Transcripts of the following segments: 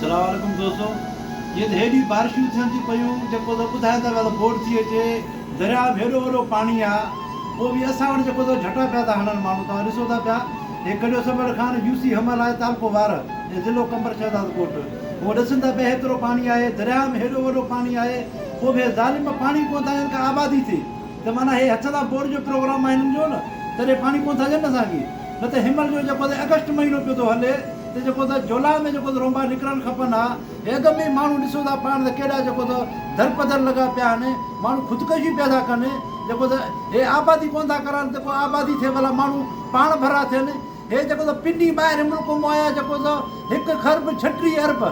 सलामकुम दोस्तों, ये हेॾी बारिशूं थियनि थी पयूं जेको त ॿुधाइनि था पिया त बोड थी अचे, दरिया में हेॾो वॾो पाणी आहे। पोइ बि असां वटि जेको त झटा पिया था हणनि माण्हू, तव्हां ॾिसो था पिया। हे कॾहिं सबड़ खान यूसी हमल आहे तालको वार, हे ज़िलो कंबर शहजाद कोट, उहो ॾिसनि था पिया हेतिरो पाणी आहे, दरिया में हेॾो वॾो पाणी आहे। पोइ बि ज़ालिम पाणी कोन था ॾियनि का आबादी थिए त माना हे हथ सां बोर्ड जो प्रोग्राम आहे हिननि जो न, तॾहिं पाणी कोन था ॾियनि असांखे। न त हिमल जो जेको त अगस्त महीनो पियो थो हले त जेको त जुलाई में जेको त रोंबा निकिरणु खपनि हा। हे अॻ में माण्हू ॾिसो था पाण त केॾा जेको त दरपदर लॻा पिया आहिनि, माण्हू ख़ुदकशी पिया था कनि। जेको त हे आबादी कोन था करनि, जेको आबादी थिए भला माण्हू पाण भरा थियनि। हे जेको त पिंडी ॿाहिरि मुल्क मां आया, जेको त 1 खरब 36 अरब,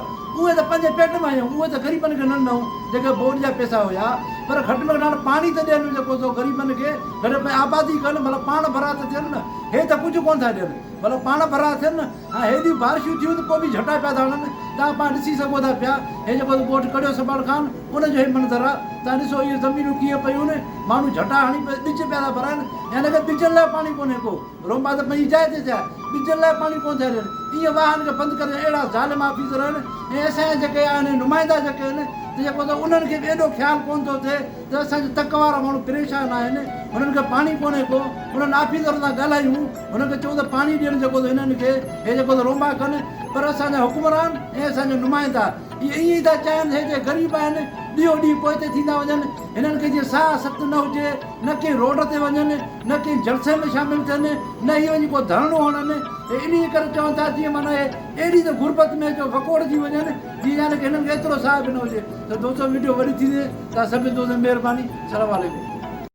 उहे त पंहिंजे पेट में आहियूं, उहे त ग़रीबनि खे न ॾिनऊं जेके बोर्ड जा पैसा हुया। पर घटि में घटि पाणी त ॾियनि जेको त ग़रीबनि खे, घटि में आबादी कनि, भला पाण भरा त थियनि न। हे त कुझु कोन था ॾियनि, भला पाण भरा थियनि न। हा, हेॾियूं बारिशूं थियूं त पोइ बि झटा पिया था हणनि। तव्हां पाण ॾिसी सघो था पिया, हे जेको त ॻोठु कढियो सबड़ खान, उनजो हे मंज़र आहे। तव्हां ॾिसो इहे ज़मीनूं कीअं पयूं आहिनि, माण्हू झटा हणी ॿिज पिया था भराइनि। हिन खे ॿिजनि लाइ पाणी कोन्हे को, रोंबा त पंहिंजी जाइ ते थिया, ॿिजनि लाइ पाणी कोन था ॾियनि। ईअं वाहन खे बंदि करे अहिड़ा ज़ालिम ऑफिसर आहिनि। ऐं असांजा जेके आहिनि नुमाइंदा जेके आहिनि, त जेको त उन्हनि खे बि एॾो ख़्यालु कोन थो थिए त असांजे तक वारा माण्हू परेशान आहिनि, हुननि खे पाणी कोन्हे को। उन्हनि ऑफिसर सां ॻाल्हायूं, हुनखे चऊं त पाणी ॾियनि जेको त हिननि खे, हे जेको त रोंबा कनि। पर असांजा हुकुमरान ऐं असांजा नुमाइंदा इहे ईअं ई था चाहिनि, हे जे ग़रीब आहिनि ॾींहों ॾींहुं पोइते थींदा वञनि। हिननि खे जीअं साह सत न हुजे, न कंहिं रोड ते वञनि, न कंहिं जलसे में शामिलु थियनि, न इहे वञी को धरणो हणनि। इन करे चवनि था जीअं माना हे अहिड़ी त गुरबत में जो वकोड़जी वञनि, जीअं यानी की हिननि खे एतिरो साह बि न हुजे। त दोस्तो वीडियो वरी थींदी, तव्हां सभिनी दोस्तनि महिरबानी। सलाम वालेकुम।